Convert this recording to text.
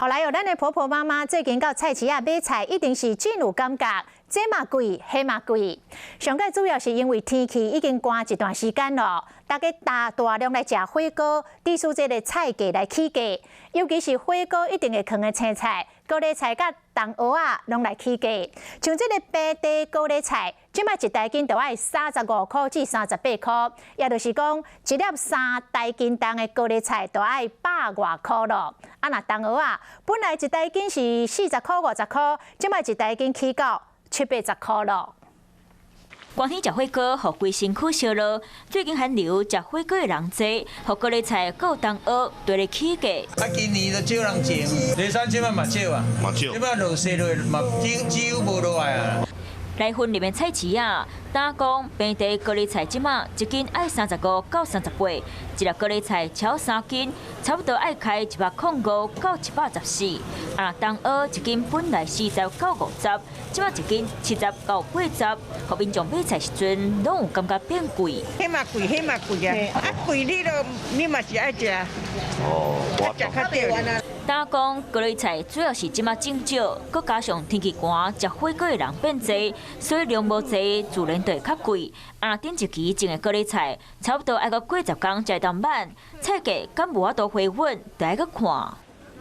后来咱的婆婆妈妈最近到菜市仔买菜，一定是真有感觉。这嘛贵，迄嘛贵。上个主要是因为天气已经寒一段时间了，大家大量来食火锅，致使这个菜价来起价。尤其是火锅一定会放的青菜、高丽菜甲冬蚵仔，拢来起价。像这个白地高丽菜，即摆一大斤就要35块至38块，也就是讲一粒3大斤重的高丽菜就要100外块咯。啊，那冬蚵仔本来一大斤是40块、50块，即摆一大斤起到70-80块咯。光天食火锅，互规身躯烧热。最近寒流，食火锅的人多，互高丽菜、有冬蚵对咧起价。啊，今年都少人种，地产即摆嘛少啊，即摆落雪落嘛几乎无落来啊。来分入面菜市啊，打工平地高丽菜即马一斤爱35到38，一粒高丽菜超3斤，差不多爱开105到114。啊，冬蚵一斤本来40到50，即马一斤70到80。互民众买菜时阵，拢有感觉变贵。迄嘛贵，迄嘛贵啊！啊贵你嘛是爱食。哦，我食较对。打工高丽菜主要是即马种少，佮加上天气寒，食火锅的人变多，所以量无济，自然就会较贵。啊，顶一期种的高丽菜，差不多爱到过10天才会当满，菜价敢无法度回稳，就爱佮看。